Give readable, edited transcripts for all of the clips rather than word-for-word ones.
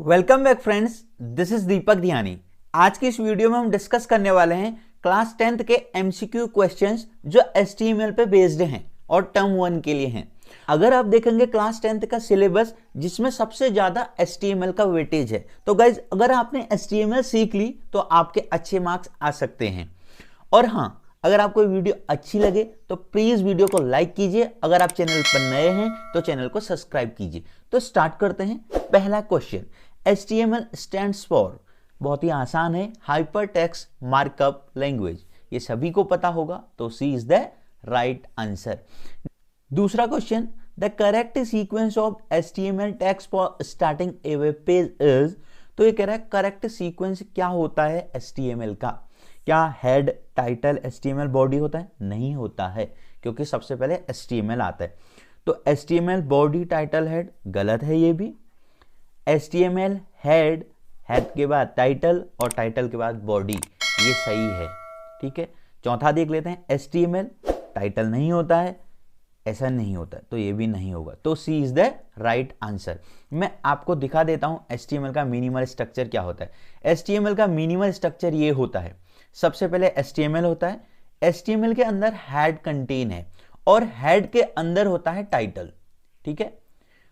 Welcome back friends, this is Deepak Dhyani. आज की इस वीडियो में हम डिस्कस करने वाले हैं क्लास 10th के एमसीक्यू क्वेश्चंस जो एचटीएमएल पे बेस्ड हैं और टर्म 1 के लिए हैं। अगर आप देखेंगे क्लास 10th का सिलेबस जिसमें सबसे ज्यादा एचटीएमएल का वेटेज है, तो गाइज अगर आपने एचटीएमएल सीख ली तो आपके अच्छे मार्क्स आ सकते हैं। और हाँ, अगर आपको वीडियो अच्छी लगे तो प्लीज वीडियो को लाइक कीजिए। अगर आप चैनल पर नए हैं तो चैनल को सब्सक्राइब कीजिए। तो स्टार्ट करते हैं। पहला क्वेश्चन, HTML स्टैंड्स फॉर, बहुत ही आसान है, हाइपर टेक्स्ट मार्कअप लैंग्वेज। ये सभी को पता होगा, तो C is the right answer. दूसरा question, the correct sequence of HTML text for starting A web page is. तो ये कह रहा है करेक्ट सीक्वेंस क्या होता है HTML का। क्या हेड टाइटल HTML बॉडी होता है? नहीं होता है, क्योंकि सबसे पहले HTML आता है। तो HTML बॉडी टाइटल हेड गलत है ये भी। HTML हेड, हेड के बाद टाइटल और टाइटल के बाद बॉडी, ये सही है। ठीक है, चौथा देख लेते हैं। HTML टाइटल नहीं होता है, ऐसा नहीं होता है, तो ये भी नहीं होगा। तो C is the right answer. मैं आपको दिखा देता हूं HTML का मिनिमल स्ट्रक्चर क्या होता है। HTML का मिनिमल स्ट्रक्चर ये होता है, सबसे पहले HTML होता है। HTML के अंदर हेड कंटेन है और हेड के अंदर होता है टाइटल। ठीक है,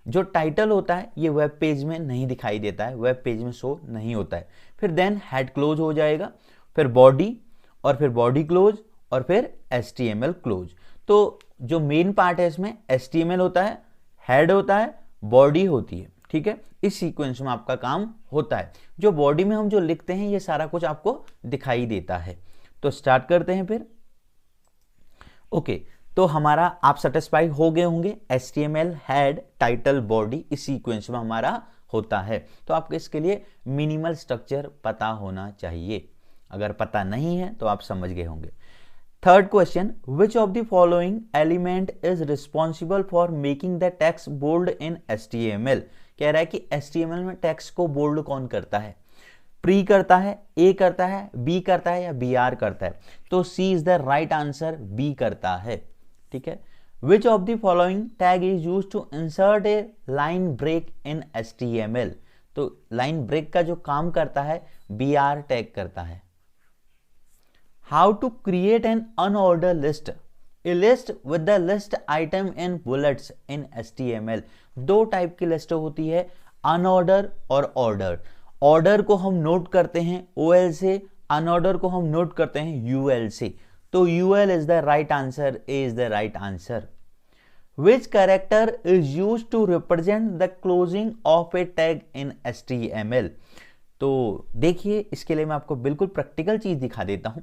जो टाइटल होता है ये वेब पेज में नहीं दिखाई देता है, वेब पेज में शो नहीं होता है। फिर देन हेड क्लोज हो जाएगा, फिर बॉडी, और फिर बॉडी क्लोज, और फिर HTML क्लोज। तो जो मेन पार्ट है इसमें HTML होता है, हेड होता है, बॉडी होती है। ठीक है, इस सीक्वेंस में आपका काम होता है। जो बॉडी में हम जो लिखते हैं ये सारा कुछ आपको दिखाई देता है। तो स्टार्ट करते हैं फिर। ओके, तो हमारा आप सेटिस्फाई हो गए होंगे, HTML हेड टाइटल बॉडी इस सीक्वेंस में हमारा होता है। तो आपको इसके लिए मिनिमल स्ट्रक्चर पता होना चाहिए। अगर पता नहीं है तो आप समझ गए होंगे। Third question, which of the following element is responsible for making the text bold in HTML। कह रहा है कि HTML में टेक्स्ट को बोल्ड कौन करता है? प्री करता है, ए करता है, बी करता है या BR करता है? तो C is the right answer, B करता है। ठीक है, which of the following tag is used to insert a line break in HTML। तो लाइन ब्रेक का जो काम करता है BR टैग करता है। How to create an unorder list, a list with the list item in bullets in HTML। दो type की लिस्ट होती है, अनऑर्डर और ऑर्डर। ऑर्डर को हम नोट करते हैं OL से, अनऑर्डर को हम नोट करते हैं UL से। तो UL is the right answer, A is the right answer. Which character is used to represent the closing of a tag in HTML। तो देखिए, इसके लिए मैं आपको बिल्कुल प्रैक्टिकल चीज दिखा देता हूं।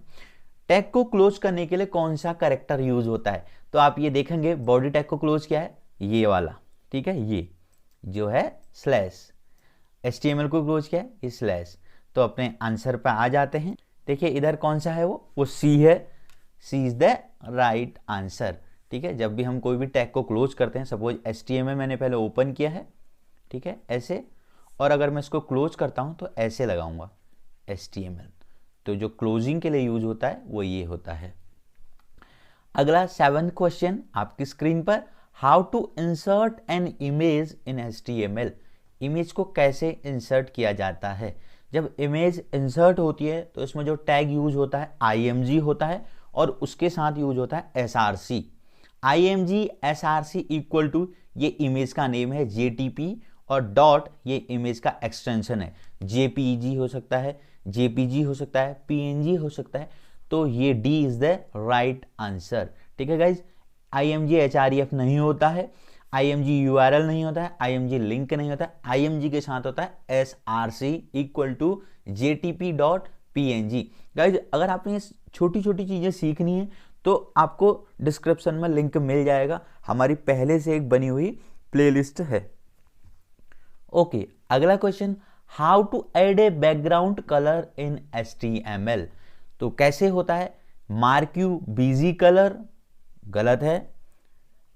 टैग को क्लोज करने के लिए कौन सा कैरेक्टर यूज होता है? तो आप ये देखेंगे, बॉडी टैग को क्लोज किया है ये वाला, ठीक है, ये जो है स्लैश। HTML को क्लोज किया है ये स्लैश। तो अपने आंसर पर आ जाते हैं। देखिए इधर कौन सा है, वो C है। C is the right answer. ठीक है, जब भी हम कोई भी टैग को क्लोज करते हैं, सपोज HTML मैंने पहले ओपन किया है, ठीक है, ऐसे, और अगर मैं इसको क्लोज करता हूं तो ऐसे लगाऊंगा HTML। तो जो क्लोजिंग के लिए यूज होता है वो ये होता है। अगला 7th क्वेश्चन आपकी स्क्रीन पर, how to insert an image in HTML। Image को कैसे इंसर्ट किया जाता है? जब इमेज इंसर्ट होती है तो इसमें जो टैग यूज होता है IMG होता है, और उसके साथ यूज होता है SRC। IMG SRC equal to, ये इमेज का नेम है JTP, और डॉट ये इमेज का एक्सटेंशन है। JPEG हो सकता है, JPG हो सकता है, PNG हो सकता है। तो ये D is the right answer. ठीक है गाइज, IMG href नहीं होता है, IMG URL नहीं होता है, IMG लिंक नहीं होता है। IMG के साथ होता है SRC equal to JTP.png। Guys अगर आपने ये छोटी छोटी चीजें सीखनी है तो आपको डिस्क्रिप्शन में लिंक मिल जाएगा, हमारी पहले से एक बनी हुई प्लेलिस्ट है। ओके, अगला question, how to add a background colour in HTML। तो कैसे होता है? मार्क यू BG कलर गलत है,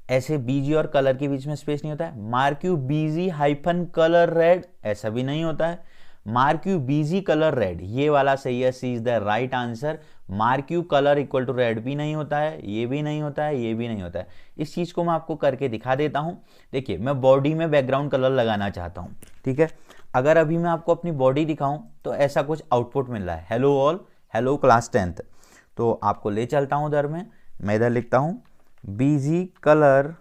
ऐसे BG और कलर के बीच में स्पेस नहीं होता है। Mark U BG hyphen colour red, ऐसा भी नहीं होता है। Mark U BG colour red, ये वाला सही है, C is the right answer. Mark U colour equal to red भी नहीं होता है, ये भी नहीं होता है, ये भी नहीं होता है। इस चीज को मैं आपको करके दिखा देता हूं। देखिए मैं बॉडी में बैकग्राउंड कलर लगाना चाहता हूं, ठीक है, अगर अभी मैं आपको अपनी बॉडी दिखाऊं तो ऐसा कुछ आउटपुट मिल रहा है, hello all, hello class 10th। तो आपको ले चलता हूं उधर में, मैं इधर लिखता हूं BG colour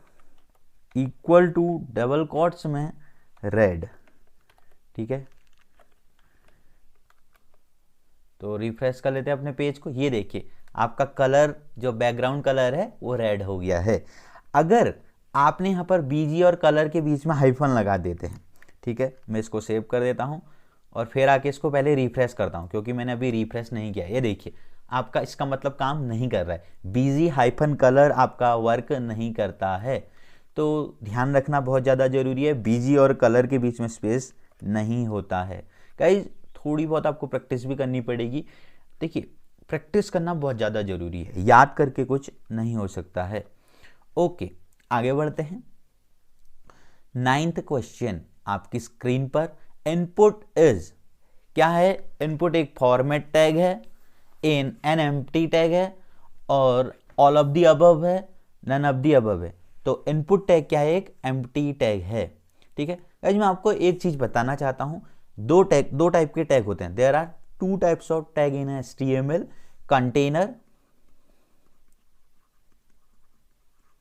equal to double quotes में रेड, ठीक है। तो रिफ्रेश कर लेते हैं अपने पेज को, ये देखिए आपका कलर जो बैकग्राउंड कलर है वो रेड हो गया है। अगर आपने यहाँ पर बीजी और कलर के बीच में हाइफन लगा देते हैं, ठीक है, मैं इसको सेव कर देता हूँ और फिर आके इसको पहले रिफ्रेश करता हूँ, क्योंकि मैंने अभी रिफ्रेश नहीं किया। ये देखिए आपका इसका मतलब काम नहीं कर रहा है, बीजी हाइफन कलर आपका वर्क नहीं करता है। तो ध्यान रखना बहुत ज़्यादा ज़रूरी है, बीजी और कलर के बीच में स्पेस नहीं होता है। गाइस थोड़ी बहुत आपको प्रैक्टिस भी करनी पड़ेगी। देखिए प्रैक्टिस करना बहुत ज़्यादा ज़रूरी है, याद करके कुछ नहीं हो सकता है। ओके, आगे बढ़ते हैं। 9th क्वेश्चन आपकी स्क्रीन पर, इनपुट इज क्या है? इनपुट एक फॉर्मेट टैग है, एन एम्प्टी टैग है और ऑल ऑफ द अबव है, नन ऑफ द अबव है। तो इनपुट टैग क्या है? एक एम्प्टी टैग है, ठीक है। गाइस मैं आपको एक चीज बताना चाहता हूं, दो टाइप के टैग होते हैं। There are 2 types of tag in HTML, container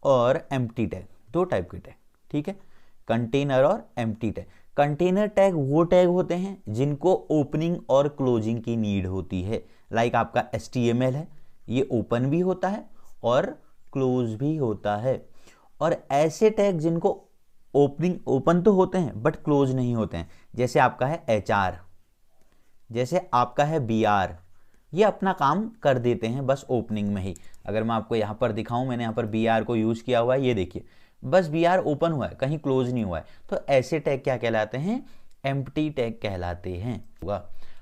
और एम्प्टी टैग, 2 टाइप के टैग, ठीक है, कंटेनर और एम्प्टी टैग। कंटेनर टैग वो टैग होते हैं जिनको ओपनिंग और क्लोजिंग की नीड होती है। लाइक आपका HTML है, ये ओपन भी होता है और क्लोज भी होता है। और ऐसे टैग जिनको ओपन तो होते हैं बट क्लोज नहीं होते हैं, जैसे आपका है HR, जैसे आपका है BR, ये अपना काम कर देते हैं बस ओपनिंग में ही। अगर मैं आपको यहाँ पर दिखाऊं, मैंने यहाँ पर BR को यूज किया हुआ है, ये देखिए बस BR ओपन हुआ है, कहीं क्लोज नहीं हुआ है। तो ऐसे टैग क्या कहलाते हैं? एम्प्टी टैग कहलाते हैं।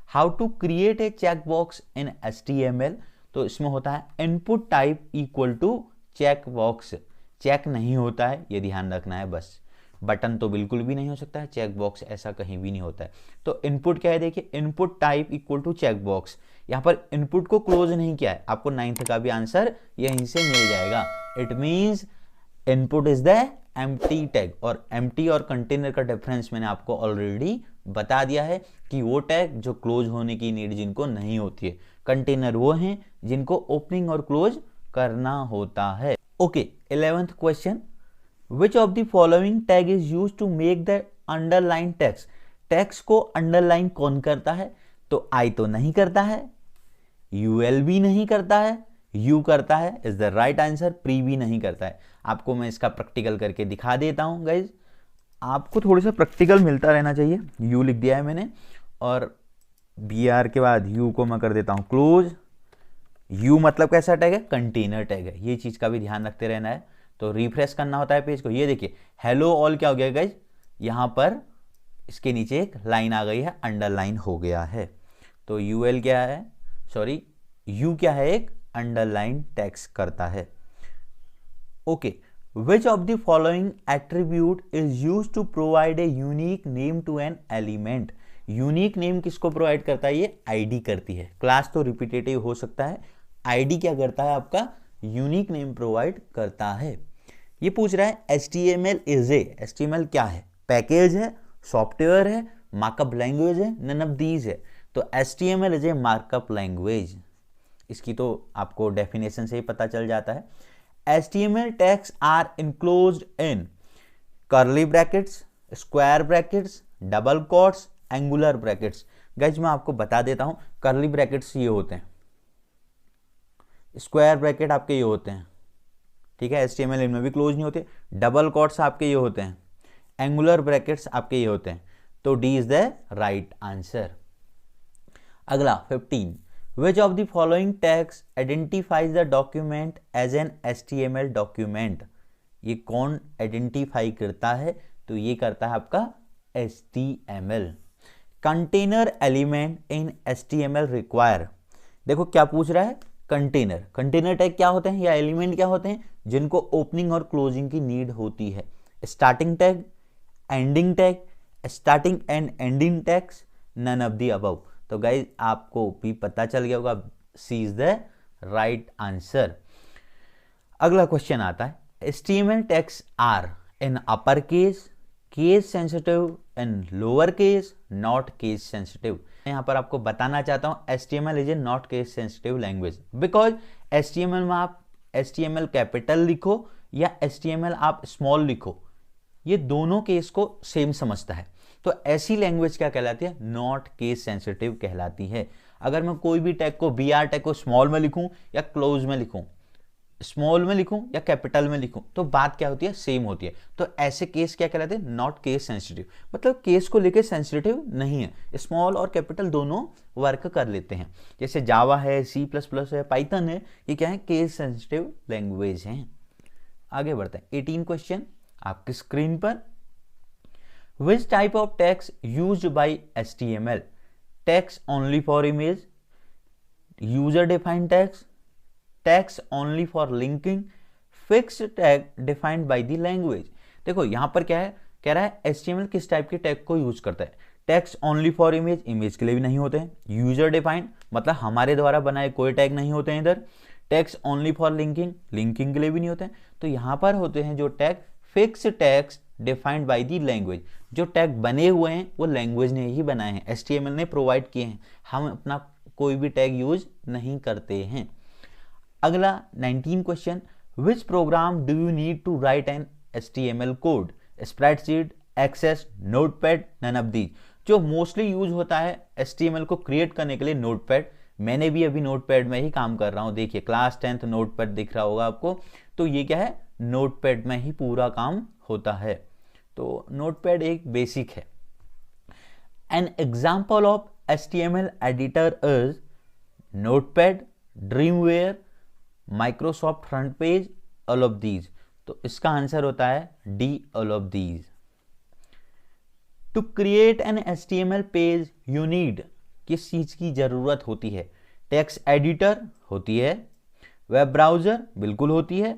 How to create a check box in HTML, तो इसमें होता है input type equal to check box. Check नहीं होता है, ये ध्यान रखना है बस। बटन तो बिल्कुल भी नहीं हो सकता है, चेक बॉक्स ऐसा कहीं भी नहीं होता है। तो इनपुट क्या है? देखिए input type equal to check box. यहाँ पर इनपुट को क्लोज नहीं किया है, आपको 9th का भी आंसर यहीं से मिल जाएगा। It means input is the empty tag. और एम्प्टी और कंटेनर का डिफरेंस मैंने आपको ऑलरेडी बता दिया है कि वो टैग जो क्लोज होने की नीड जिनको नहीं होती है, कंटेनर वो हैं जिनको ओपनिंग और क्लोज करना होता है। Okay, 11th question, which of the following tag is use to make the underline text. Text को अंडरलाइन कौन करता है? तो आई तो नहीं करता है, यूएल भी नहीं करता है, यू करता है, is the right answer. Pre भी नहीं करता है। आपको मैं इसका प्रैक्टिकल करके दिखा देता हूं गाइज, आपको थोड़ा सा प्रैक्टिकल मिलता रहना चाहिए। यू लिख दिया है मैंने और BR के बाद यू को मैं कर देता हूं क्लोज। यू मतलब कैसा टैग है? कंटेनर टैग है, ये चीज का भी ध्यान रखते रहना है। तो रिफ्रेश करना होता है पेज को। ये देखिए हेलो ऑल क्या हो गया गाइज, यहां पर इसके नीचे एक लाइन आ गई है, अंडरलाइन हो गया है। तो यूएल क्या है, सॉरी यू क्या है? एक अंडरलाइन टेक्स्ट करता है। Okay, which of the following attribute is used to provide a unique name to an element. Unique name किसको प्रोवाइड करता है? ये आईडी करती है। क्लास तो रिपीटेटिव हो सकता है, आईडी क्या करता है? आपका यूनिक नेम प्रोवाइड करता है। ये पूछ रहा है HTML इज ए, HTML क्या है? पैकेज है, सॉफ्टवेयर है, मार्कअप लैंग्वेज है, नन ऑफ दीज है। तो HTML is A markup language, इसकी तो आपको डेफिनेशन से ही पता चल जाता है। HTML tags are enclosed in curly brackets, square brackets, double quotes, angular brackets. Guys मैं आपको बता देता हूं, कर्ली ब्रैकेट्स ये होते हैं, स्क्वायर ब्रैकेट आपके ये होते हैं, ठीक है, HTML इनमें भी क्लोज नहीं होते। डबल कोट्स आपके ये होते हैं, एंगुलर ब्रैकेट्स आपके ये होते हैं। तो D is the right answer. अगला 15, which of the following tags identifies the document as an HTML document। ये कौन आइडेंटिफाई करता है? तो ये करता है आपका HTML। Container element in HTML require, देखो क्या पूछ रहा है? कंटेनर टैग क्या होते हैं या एलिमेंट क्या होते हैं जिनको ओपनिंग और क्लोजिंग की नीड होती है? Starting tag, ending tag, starting and ending tags, none of the above. तो गाइज आपको भी पता चल गया होगा, C is the right answer. अगला क्वेश्चन आता है, HTML tags are in upper case, case sensitive, in lower case, not case sensitive. यहाँ पर आपको बताना चाहता हूँ HTML is a not case sensitive language, because HTML में आप HTML कैपिटल लिखो या HTML आप स्मॉल लिखो, ये दोनों केस को सेम समझता है। तो ऐसी लैंग्वेज क्या कहलाती है? नॉट केस सेंसिटिव कहलाती है। अगर मैं कोई भी टैग को, BR टैग को स्मॉल में लिखूं या क्लोज में लिखूं, स्मॉल में लिखूं या कैपिटल में लिखूं, तो बात क्या होती है? सेम होती है। तो ऐसे केस क्या कहलाते हैं? नॉट केस सेंसिटिव, मतलब केस को लेके सेंसिटिव नहीं है। स्मॉल और कैपिटल दोनों वर्क कर लेते हैं। जैसे जावा है, C++ है, पाइथन है, ये क्या है? केस सेंसिटिव लैंग्वेज हैं। आगे बढ़ते हैं। 18 क्वेश्चन आपकी स्क्रीन पर। Which type of text used by HTML? Text only for image, user defined text, text only for linking, fixed tag defined by the language। देखो यहां पर क्या है, कह रहा है HTML किस टाइप के टैग को यूज करता है। Text only for image, image के लिए भी नहीं होते हैं। यूजर डिफाइंड, मतलब हमारे द्वारा बनाए कोई टैग नहीं होते हैं इधर। Text only for linking, linking के लिए भी नहीं होते हैं। तो यहां पर होते हैं जो tag fix tags defined by the language. जो टैग बने हुए हैं वो लैंग्वेज ने ही बनाए हैं, HTML ने प्रोवाइड किए हैं। हम अपना कोई भी टैग यूज नहीं करते हैं। अगला 19 question. Which program do you need to write an HTML code? Spreadsheet, Access, Notepad, none of these. जो मोस्टली यूज होता है HTML को क्रिएट करने के लिए, नोटपैड। मैंने भी अभी नोटपैड में ही काम कर रहा हूं। देखिए क्लास 10th नोटपैड दिख रहा होगा आपको। तो ये क्या है? नोटपैड में ही पूरा काम होता है। तो नोटपैड एक बेसिक है। An example of HTML editor is notepad, Dreamweaver, Microsoft FrontPage, all of these. तो इसका आंसर होता है D, all of these. To create an HTML page you need, किस चीज की जरूरत होती है? टेक्स्ट एडिटर होती है, वेब ब्राउजर बिल्कुल होती है,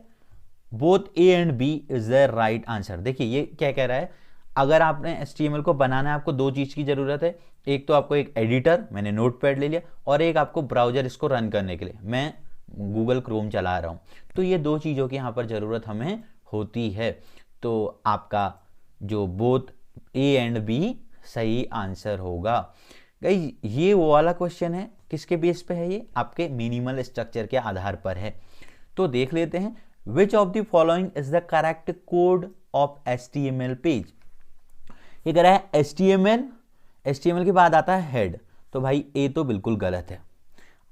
both A and B is the right answer. देखिए ये क्या कह रहा है, अगर आपने HTML को बनाना है आपको दो चीज की जरूरत है। एक तो आपको एक एडिटर, मैंने नोटपैड ले लिया, और एक आपको ब्राउजर इसको रन करने के लिए, मैं गूगल क्रोम चला रहा हूं। तो ये दो चीजों की यहां पर जरूरत हमें होती है। तो आपका जो बोथ A एंड B सही आंसर होगा। गाइस ये वो वाला क्वेश्चन है, किसके बेस पे है? ये आपके मिनिमल स्ट्रक्चर के आधार पर है। तो देख लेते हैं। Which of the following is the correct code of HTML page? ये कह रहा है HTML के बाद आता है हेड, तो भाई A तो बिल्कुल गलत है।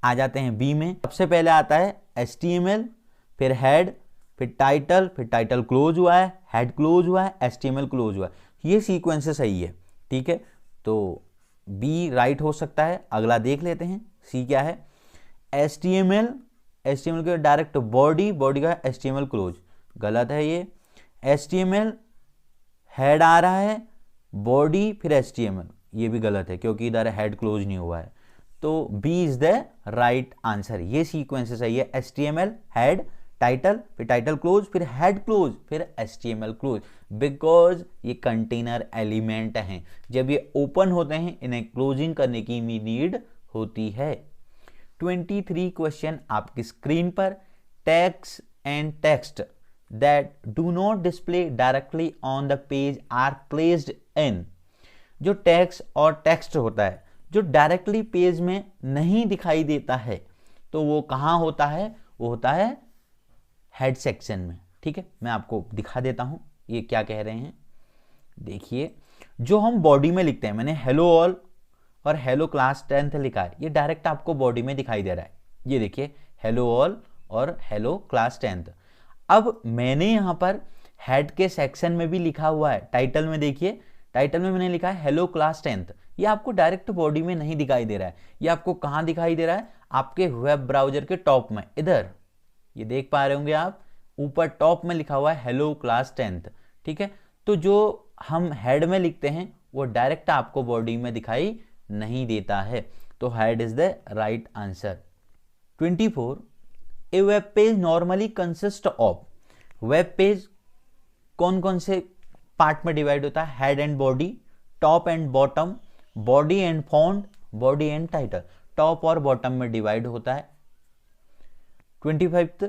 आ जाते हैं B में। सबसे पहले आता है HTML, फिर हेड, फिर टाइटल क्लोज हुआ है, हेड क्लोज हुआ है, HTML क्लोज हुआ है। ये सीक्वेंस सही है, ठीक है। तो B राइट हो सकता है। अगला देख लेते हैं C क्या है। HTML के डायरेक्ट बॉडी का HTML क्लोज, गलत है ये। HTML हेड आ रहा है, बॉडी फिर HTML, ये भी गलत है क्योंकि इधर हेड क्लोज नहीं हुआ है। तो B is the right answer. ये सीक्वेंस सही है, HTML हेड, फिर टाइटल क्लोज, फिर हेड क्लोज, फिर HTML क्लोज, बिकॉज ये कंटेनर एलिमेंट हैं। जब ये ओपन होते हैं इन्हें क्लोजिंग करने की नीड होती है। 23 क्वेश्चन आपकी स्क्रीन पर। Tags and text that do not display directly on the page are placed in. जो टैग्स और टेक्स्ट होता है जो डायरेक्टली पेज में नहीं दिखाई देता है, तो वो कहाँ होता है? वो होता है हेड सेक्शन में, ठीक है। मैं आपको दिखा देता हूं ये क्या कह रहे हैं। देखिए जो हम बॉडी में लिखते हैं, मैंने हेलो ऑल और हेलो क्लास 10th लिखा है, ये डायरेक्ट आपको बॉडी में दिखाई दे रहा है। ये देखिए हेलो ऑल और हेलो क्लास 10th। अब मैंने यहां पर हेड के सेक्शन में भी लिखा हुआ है, टाइटल में देखिए, टाइटल में मैंने लिखा है हेलो क्लास 10th। ये आपको डायरेक्ट बॉडी में नहीं दिखाई दे रहा है, ये आपको कहां दिखाई दे रहा है? आपके वेब ब्राउजर के टॉप में, इधर ये देख पा रहे होंगे आप, ऊपर टॉप में लिखा हुआ है हेलो क्लास 10th, ठीक है। तो जो हम हेड में लिखते हैं वो डायरेक्ट आपको बॉडी में दिखाई नहीं देता है, तो head is the right answer. 24 A web page normally consist of. Web page कौन कौन से पार्ट में डिवाइड होता है? Head and body, top and bottom, body and font, body and title. Top और बॉटम में डिवाइड होता है। 25th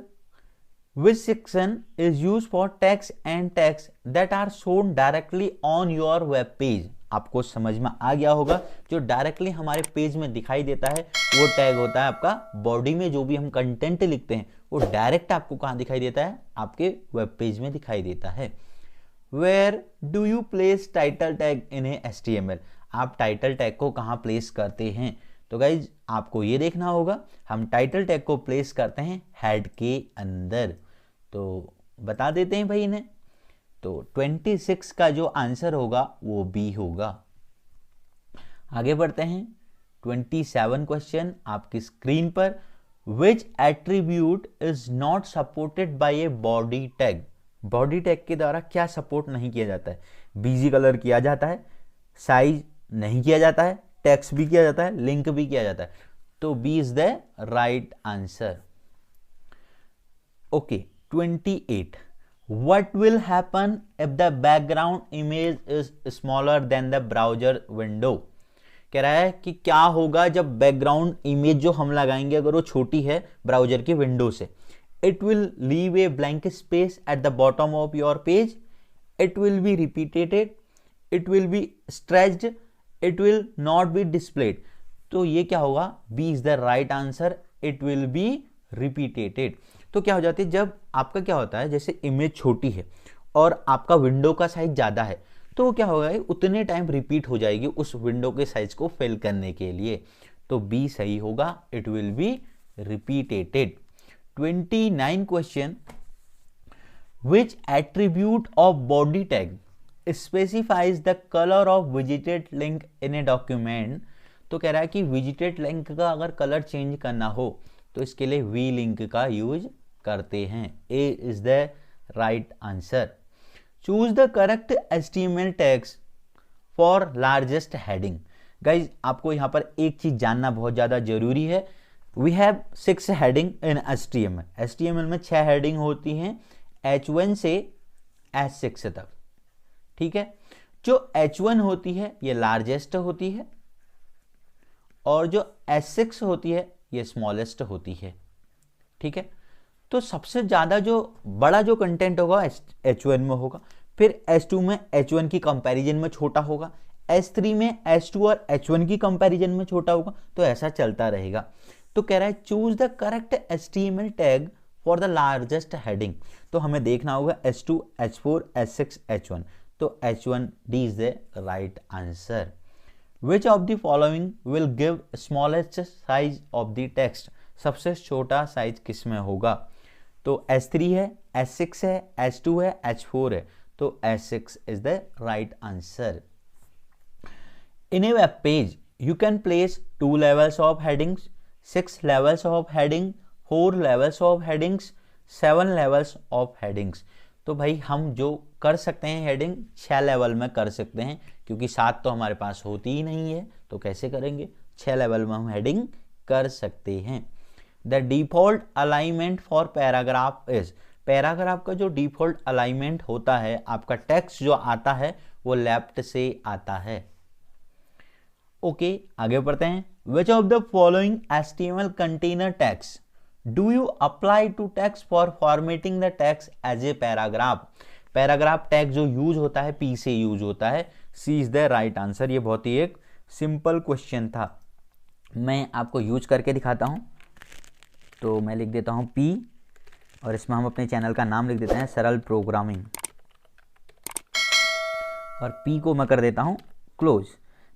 which section is used for text and text that are shown directly on your web page? आपको समझ में आ गया होगा। जो डायरेक्टली हमारे पेज में दिखाई देता है वो टैग होता है आपका बॉडी में। जो भी हम कंटेंट लिखते हैं वो डायरेक्ट आपको कहाँ दिखाई देता है, आपके वेब पेज में दिखाई देता है। Where do you place title tag in a HTML? आप टाइटल टैग को कहाँ प्लेस करते हैं? तो गाइज आपको ये देखना होगा, हम टाइटल टैग को प्लेस करते हैं हेड के अंदर। तो बता देते हैं भाई इन्हें। तो 26 का जो आंसर होगा वो बी होगा। आगे बढ़ते हैं 27 क्वेश्चन आपकी स्क्रीन पर। Which attribute is not supported by a body tag? Body tag के द्वारा क्या सपोर्ट नहीं किया जाता है? बीजी कलर किया जाता है, साइज नहीं किया जाता है, टेक्स्ट भी किया जाता है, लिंक भी किया जाता है। तो B is the right answer. Okay 28, what will happen if the background image is smaller than the browser window? कह रहा है कि क्या होगा जब बैकग्राउंड इमेज जो हम लगाएंगे अगर वो छोटी है ब्राउजर की विंडो से। It will leave a blank space at the bottom of your page. It will be repeated. It will be stretched. It will not be displayed. तो ये क्या होगा? B is the right answer. It will be repeated. तो क्या हो जाती है, जब आपका क्या होता है, जैसे इमेज छोटी है और आपका विंडो का साइज ज़्यादा है, तो वो क्या होगा, उतने टाइम रिपीट हो जाएगी उस विंडो के साइज को फिल करने के लिए। तो बी सही होगा, it will be repeated. 29 question, which attribute of body tag specifies the colour of visited link in a document? तो कह रहा है कि विजिटेड लिंक का अगर कलर चेंज करना हो तो इसके लिए वी लिंक का यूज करते हैं। A is the right answer. Choose the correct HTML tags for largest heading. Guys आपको यहां पर एक चीज जानना बहुत ज्यादा जरूरी है। We have 6 heading in HTML। HTML में 6 हेडिंग होती हैं H1 से H6 तक, ठीक है। जो H1 होती है ये लार्जेस्ट होती है और जो H6 होती है ये स्मॉलेस्ट होती है, ठीक है। तो सबसे ज्यादा जो बड़ा जो कंटेंट होगा H1 में होगा, फिर H2 में H1 की कंपैरिजन में छोटा होगा, H3 में H2 और H1 की कंपैरिजन में छोटा होगा, तो ऐसा चलता रहेगा। तो कह रहा है choose the correct HTML tag for the largest heading. तो हमें देखना होगा H2, H4, H6, H1। तो H1 D is the right answer. Which of the following will give smallest size of the text? सबसे छोटा साइज किस में होगा? तो S3 है, S6 है, S2 है, H4 है। तो S6 is the right answer. In a web page, you can place 2 levels of headings, 6 levels of heading, 4 levels of headings, 7 levels of headings. तो भाई हम जो कर सकते हैं हेडिंग 6 लेवल में कर सकते हैं, क्योंकि 7 तो हमारे पास होती ही नहीं है, तो कैसे करेंगे? 6 लेवल में हम हेडिंग कर सकते हैं। The default alignment for paragraph is, paragraph का जो डिफॉल्ट अलाइनमेंट होता है, आपका टेक्स्ट जो आता है वो लेफ्ट से आता है। ओके आगे बढ़ते हैं। Which of the following HTML container tags do you apply to text for formatting the text as a paragraph? Paragraph tag जो यूज होता है पी से यूज होता है। C is the right answer. ये बहुत ही एक सिंपल क्वेश्चन था, मैं आपको यूज करके दिखाता हूं। तो मैं लिख देता हूं पी और इसमें हम अपने चैनल का नाम लिख देते हैं सरल प्रोग्रामिंग, और पी को मैं कर देता हूं क्लोज।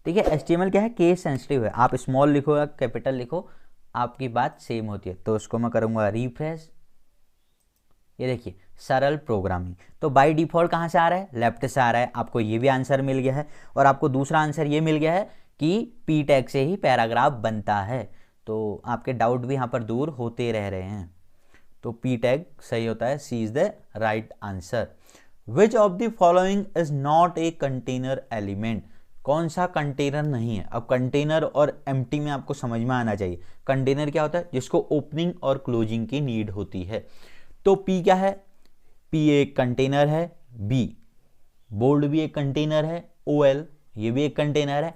ठीक है, HTML क्या है, केस सेंसिटिव है, आप स्मॉल लिखो या कैपिटल लिखो आपकी बात सेम होती है। तो उसको मैं करूंगा रिफ्रेश। ये देखिए सरल प्रोग्रामिंग, तो बाय डिफॉल्ट कहाँ से आ रहा है? लेफ्ट से आ रहा है। आपको ये भी आंसर मिल गया है और आपको दूसरा आंसर ये मिल गया है कि पी टैग से ही पैराग्राफ बनता है। तो आपके डाउट भी यहाँ पर दूर होते रह रहे हैं। तो पी टैग सही होता है, C is the right answer. Which of the following is not a container element? कौन सा कंटेनर नहीं है? अब कंटेनर और एम्प्टी में आपको समझ में आना चाहिए। कंटेनर क्या होता है? जिसको ओपनिंग और क्लोजिंग की नीड होती है। तो पी क्या है? पी एक कंटेनर है, बी बोल्ड भी एक कंटेनर है, OL ये भी एक कंटेनर है,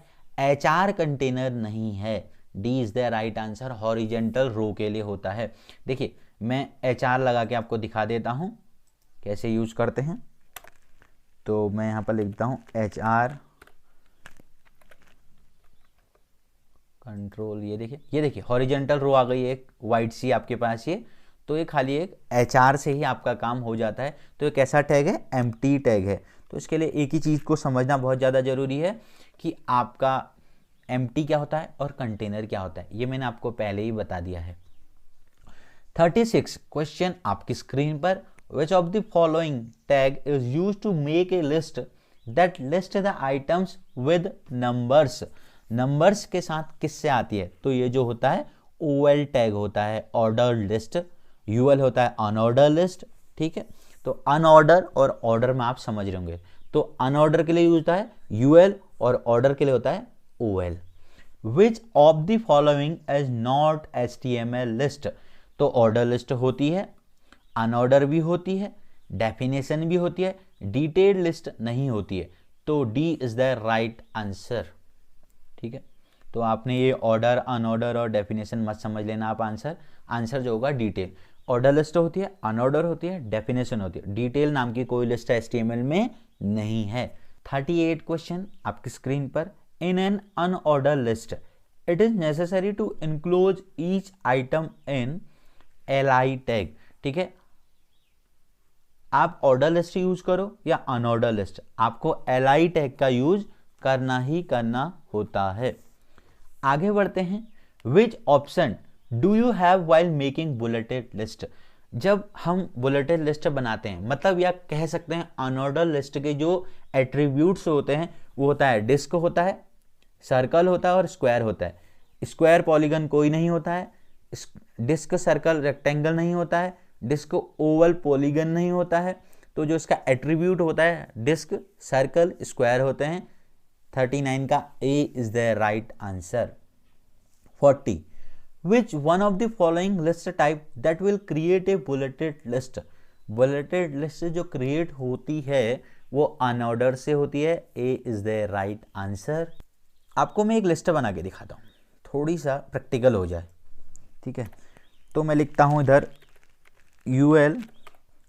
HR कंटेनर नहीं है। D is the right answer. Horizontal row के लिए होता है। देखिए मैं HR लगा के आपको दिखा देता हूं कैसे यूज करते हैं। तो मैं यहां पर लिखता हूं HR कंट्रोल, ये देखिए हॉरिजेंटल रो आ गई एक वाइट सी आपके पास ये, तो ये खाली एक HR से ही आपका काम हो जाता है। तो एक ऐसा टैग है, एम्प्टी टैग है। तो इसके लिए एक ही चीज़ को समझना बहुत ज़्यादा ज़रूरी है कि आपका एम्प्टी क्या होता है और कंटेनर क्या होता है, ये मैंने आपको पहले ही बता दिया है। 36 क्वेश्चन आपकी स्क्रीन पर, which of the following tag is used to make a list that list the items with numbers। Numbers के साथ किससे आती है, तो ये जो होता है OL टैग होता है, ऑर्डर लिस्ट। UL होता है अनऑर्डर लिस्ट, ठीक है। तो अनऑर्डर और ऑर्डर में आप समझ रहे होंगे, तो अनऑर्डर के लिए यूज होता है UL और ऑर्डर के लिए होता है OL। Which of the following is not HTML list, तो ऑर्डर लिस्ट होती है, अनऑर्डर भी होती है, डेफिनेशन भी होती है, डिटेल्ड लिस्ट नहीं होती है। तो D is the right answer, ठीक है। तो आपने ये ऑर्डर, अनऑर्डर और डेफिनेशन मत समझ लेना आप, आंसर जो होगा डिटेल। ऑर्डर लिस्ट होती है, अनऑर्डर होती है, डेफिनेशन होती है, डिटेल नाम की कोई लिस्ट HTML में नहीं है। 38 क्वेश्चन आपकी स्क्रीन पर, in an unorder list it is necessary to enclose each item in LI tag, ठीक है। आप ऑर्डर लिस्ट यूज करो या अनऑर्डर लिस्ट, आपको LI टैग का यूज करना ही करना होता है। आगे बढ़ते हैं, which option do you have while making bulleted list. जब हम बुलेटेड लिस्ट बनाते हैं, मतलब या कह सकते हैं अनऑर्डर लिस्ट के जो एट्रीब्यूट्स होते हैं वो होता है डिस्क होता है, सर्कल होता है और स्क्वायर होता है। स्क्वायर पॉलीगन कोई नहीं होता है, डिस्क सर्कल रेक्टेंगल नहीं होता है, डिस्क ओवल पॉलीगन नहीं होता है। तो जो इसका एट्रीब्यूट होता है डिस्क, सर्कल, स्क्वायर होते हैं। 39 का A is the right answer. 40 which one of the following list type that will create a bulleted list. Bulleted list जो क्रिएट होती है वो अनऑर्डर से होती है। A is the right answer. आपको मैं एक लिस्ट बना के दिखाता हूँ, थोड़ी सा प्रैक्टिकल हो जाए, ठीक है। तो मैं लिखता हूँ इधर UL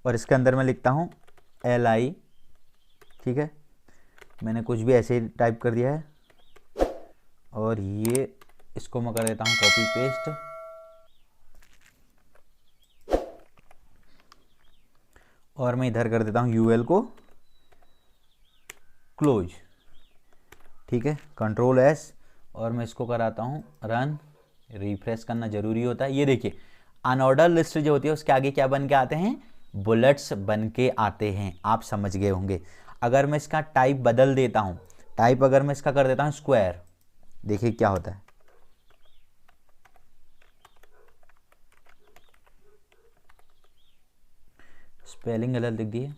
और इसके अंदर मैं लिखता हूँ LI, ठीक है। मैंने कुछ भी ऐसे ही टाइप कर दिया है और ये इसको मैं कर देता हूँ कॉपी पेस्ट, और मैं इधर कर देता हूँ UL को क्लोज, ठीक है। कंट्रोल S और मैं इसको कराता हूँ रन। रिफ्रेश करना जरूरी होता है। ये देखिए अनऑर्डर लिस्ट जो होती है उसके आगे क्या बन के आते हैं, बुलेट्स बन के आते हैं, आप समझ गए होंगे। अगर मैं इसका टाइप बदल देता हूं, टाइप अगर मैं इसका कर देता हूं स्क्वायर, देखिए क्या होता है, स्पेलिंग गलत लिख दिए।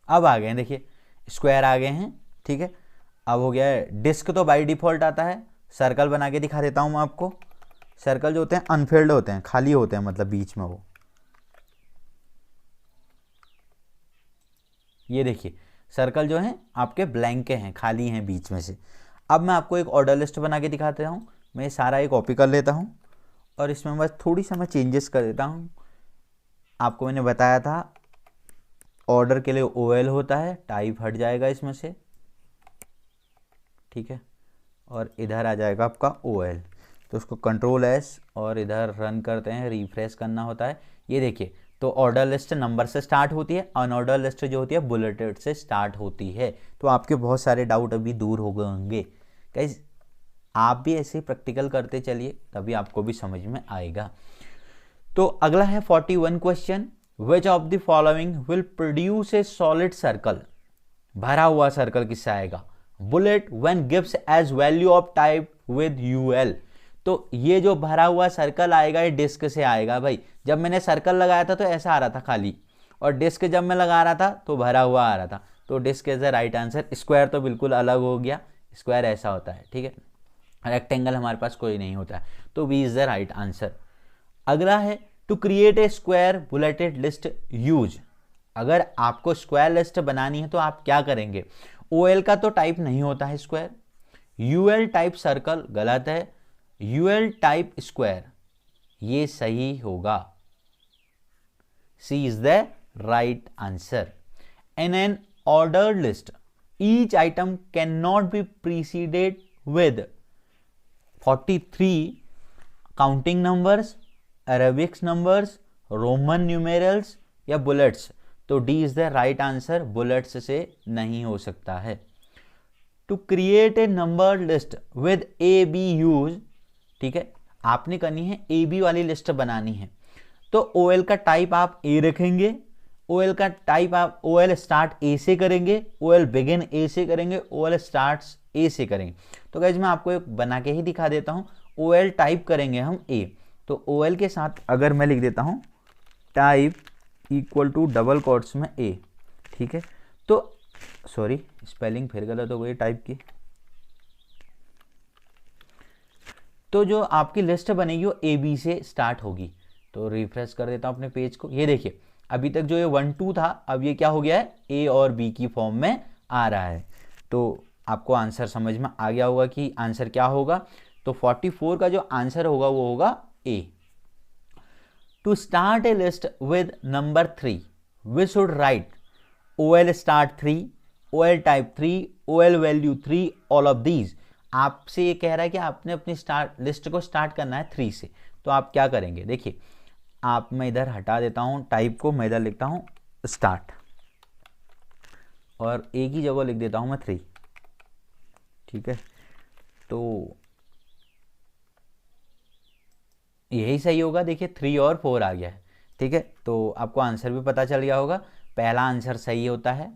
अब आ गए हैं, देखिए स्क्वायर आ गए हैं, ठीक है। अब हो गया है डिस्क, तो बाय डिफॉल्ट आता है। सर्कल बना के दिखा देता हूं मैं आपको। सर्कल जो होते हैं अनफिल्ड होते हैं, खाली होते हैं, मतलब बीच में वो, ये देखिए सर्कल जो हैं आपके ब्लैंक हैं, खाली हैं बीच में से। अब मैं आपको एक ऑर्डर लिस्ट बना के दिखाता हूँ। मैं सारा एक कॉपी कर लेता हूँ और इसमें बस थोड़ी सा मैं चेंजेस कर देता हूँ। आपको मैंने बताया था ऑर्डर के लिए OL होता है, टाइप हट जाएगा इसमें से, ठीक है, और इधर आ जाएगा आपका OL। तो उसको कंट्रोल S और इधर रन करते हैं, रिफ्रेश करना होता है। ये देखिए तो ऑर्डर लिस्ट नंबर से स्टार्ट होती है, अनऑर्डर लिस्ट जो होती है बुलेटेड से स्टार्ट होती है। तो आपके बहुत सारे डाउट अभी दूर हो गए होंगे गाइस। आप भी ऐसे प्रैक्टिकल करते चलिए, तभी आपको भी समझ में आएगा। तो अगला है 41 question, which of the following will produce a solid circle. भरा हुआ सर्कल किससे आएगा, bullet when gives as value of type with UL। तो ये जो भरा हुआ सर्कल आएगा ये डिस्क से आएगा भाई। जब मैंने सर्कल लगाया था तो ऐसा आ रहा था खाली, और डिस्क जब मैं लगा रहा था तो भरा हुआ आ रहा था। तो disc is the right answer. Square तो बिल्कुल अलग हो गया, स्क्वायर ऐसा होता है, ठीक है। रेक्टेंगल हमारे पास कोई नहीं होता है, तो B is the right answer. अगला है to create a square bulleted list use. अगर आपको स्क्वायर लिस्ट बनानी है तो आप क्या करेंगे, OL का तो टाइप नहीं होता है स्क्वायर, UL टाइप सर्कल गलत है, UL टाइप स्क्वायर ये सही होगा। C is the right answer. In an order list each item can not be preceded with 43 counting numbers, arabics numbers, roman numerals या बुलेट्स। तो D is the right answer, bullets से नहीं हो सकता है। To create a number list with A B use, ठीक है, आपने करनी है ए बी वाली लिस्ट बनानी है। तो ओ एल का टाइप आप ए रखेंगे, ओ एल का टाइप आप ओ एल स्टार्ट ए से करेंगे, ओ एल बिगिन ए से करेंगे, ओ एल स्टार्ट ए से करेंगे। तो गाइस मैं आपको एक बना के ही दिखा देता हूं। ओ एल टाइप करेंगे हम ए, तो ओ एल के साथ अगर मैं लिख देता हूं type equal to double quotes में ए, ठीक है। तो सॉरी स्पेलिंग फिर गलत हो गई टाइप की। तो जो आपकी लिस्ट बनेगी वो ए बी से स्टार्ट होगी। तो रिफ्रेश कर देता हूं अपने पेज को। ये देखिए अभी तक जो ये 1 2 था, अब ये क्या हो गया है, ए और बी की फॉर्म में आ रहा है। तो आपको आंसर समझ में आ गया होगा कि आंसर क्या होगा। तो 44 का जो आंसर होगा वो होगा A. To start a list with number 3 we should write O L start 3, O L type 3, O L value 3, all of these. आपसे ये कह रहा है कि आपने अपनी स्टार्ट लिस्ट को स्टार्ट करना है 3 से। तो आप क्या करेंगे, देखिए आप, मैं इधर हटा देता हूं टाइप को, मैं इधर लिखता हूं स्टार्ट और ए की जगह लिख देता हूं मैं 3, ठीक है। तो यही सही होगा। देखिए 3 और 4 आ गया है, ठीक है। तो आपको आंसर भी पता चल गया होगा। पहला आंसर सही होता है,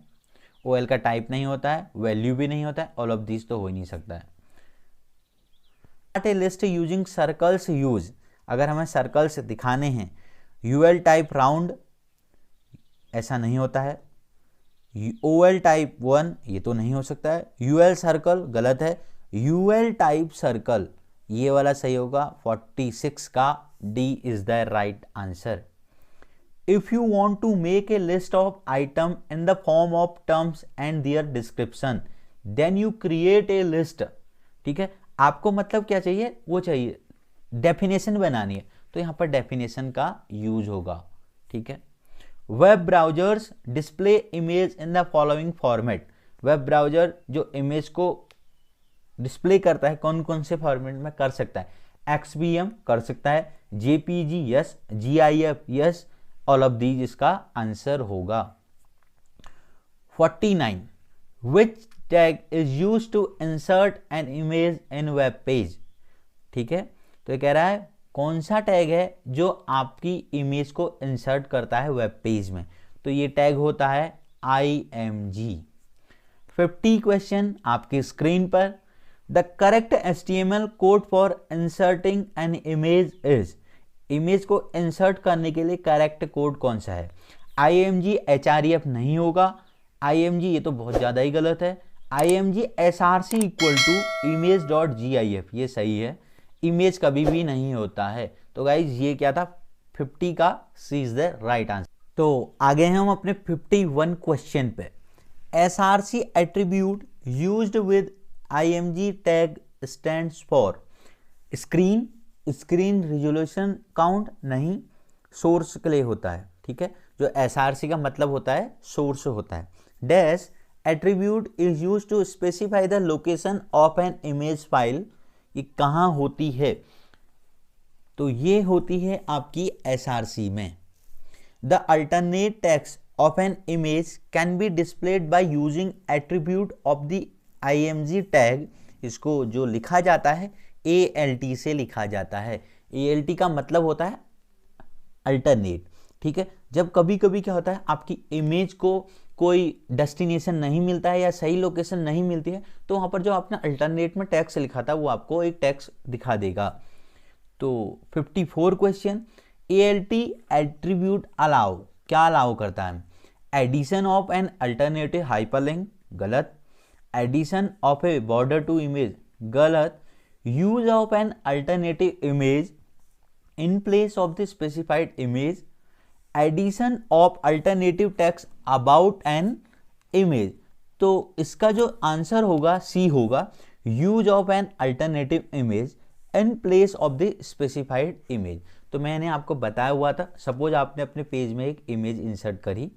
ओ एल का टाइप नहीं होता है, वैल्यू भी नहीं होता है, ऑल ऑफ दिस तो हो ही नहीं सकता है। ए लिस्ट यूजिंग सर्कल्स यूज, अगर हमें सर्कल्स दिखाने हैं, यू एल टाइप राउंड ऐसा नहीं होता है, ओ एल टाइप 1 ये तो नहीं हो सकता है, यू एल सर्कल गलत है, यू एल टाइप सर्कल ये वाला सही होगा। 46 का D is the right answer. If you want to make a list of item in the form of terms and their description then you create a list, ठीक है। आपको मतलब क्या चाहिए, वो चाहिए डेफिनेशन बनानी है, तो यहां पर डेफिनेशन का यूज होगा, ठीक है। Web browsers display image in the following format, web browser जो इमेज को डिस्प्ले करता है कौन कौन से फॉर्मेट में कर सकता है, XBM कर सकता है, JPG yes, GIF yes, all of these इसका आंसर होगा। 49 which tag is used to insert an image in web page, ठीक है। तो ये कह रहा है कौन सा टैग है जो आपकी इमेज को इंसर्ट करता है वेब पेज में, तो ये टैग होता है IMG। 50 क्वेश्चन आपकी स्क्रीन पर। The correct HTML code for inserting an image is, image को इंसर्ट करने के लिए करेक्ट कोड कौन सा है, IMG HREF नहीं होगा, IMG ये तो बहुत ज़्यादा ही गलत है, IMG SRC equal to image.gif ये सही है, इमेज कभी भी नहीं होता है। तो गाइज ये क्या था, 50 का सी इज द राइट आंसर। तो आगे हैं हम अपने 51 क्वेश्चन पे। SRC attribute used with IMG tag stands for screen, screen resolution count नहीं, सोर्स के लिए होता है, ठीक है। जो SRC का मतलब होता है सोर्स होता है। Dash attribute is used to specify the location of an image file, ये कहाँ होती है, तो ये होती है आपकी SRC में। The alternate text of an image can be displayed by using attribute of the IMG tag, इसको जो लिखा जाता है ALT से लिखा जाता है। ALT का मतलब होता है अल्टरनेट, ठीक है। जब कभी कभी क्या होता है आपकी इमेज को कोई डेस्टिनेशन नहीं मिलता है या सही लोकेशन नहीं मिलती है, तो वहाँ पर जो आपने अल्टरनेट में टेक्स्ट लिखा था वो आपको एक टेक्स्ट दिखा देगा। तो 54 क्वेश्चन, ALT एट्रीब्यूट अलाउ, क्या अलाउ करता है, addition of an alternative hyperlink गलत, addition of a border to image गलत, use of an alternative image in place of the specified image, addition of alternative text about an image. तो इसका जो answer होगा C होगा, use of an alternative image in place of the specified image. तो मैंने आपको बताया हुआ था, सपोज आपने अपने पेज में एक इमेज इंसर्ट करी,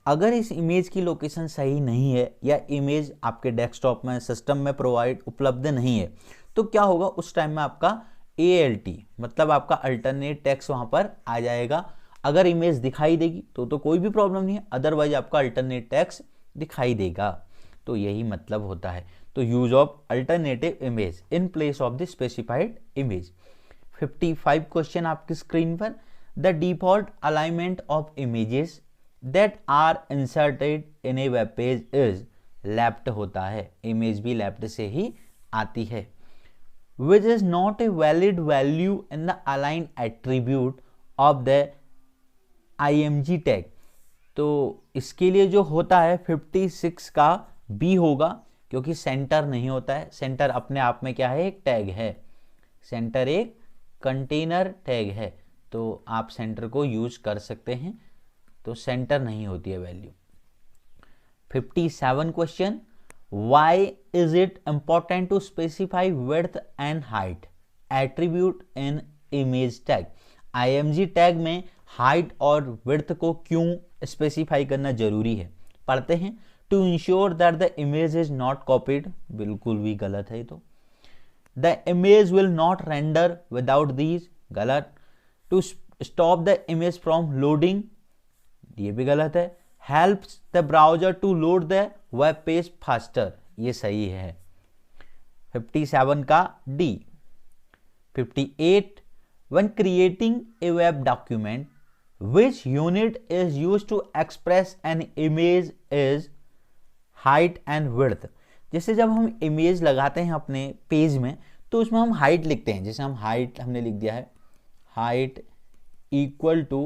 अगर इस इमेज की लोकेशन सही नहीं है या इमेज आपके डेस्कटॉप में सिस्टम में प्रोवाइड उपलब्ध नहीं है तो क्या होगा, उस टाइम में आपका ALT मतलब आपका अल्टरनेट टेक्स्ट वहां पर आ जाएगा। अगर इमेज दिखाई देगी तो कोई भी प्रॉब्लम नहीं है, अदरवाइज आपका अल्टरनेट टेक्स्ट दिखाई देगा। तो यही मतलब होता है। तो use of alternative image in place of the specified image. 55 question आपकी स्क्रीन पर। The default alignment of images that are inserted in a web page is left होता है, इमेज भी लेफ्ट से ही आती है। Which is not a valid value in the align attribute of the IMG tag. तो इसके लिए जो होता है 56 का बी होगा, क्योंकि सेंटर नहीं होता है। सेंटर अपने आप में क्या है, एक टैग है। सेंटर एक कंटेनर टैग है, तो आप सेंटर को यूज कर सकते हैं, तो सेंटर नहीं होती है value. 57 question, why is it important to specify width and height attribute in image tag. IMG tag में हाइट और विड्थ को क्यों स्पेसिफाई करना जरूरी है, पढ़ते हैं। To ensure that the image is not copied, बिल्कुल भी गलत है। तो the image will not render without these, गलत। To stop the image from loading, ये भी गलत है। Helps the browser to load the web page faster, ये सही है। 57 का D. 58, when creating a web document, which unit is used to express an image is height and width। जैसे जब हम इमेज लगाते हैं अपने पेज में तो उसमें हम हाइट लिखते हैं। जैसे हम हाइट हमने लिख दिया है, height equal to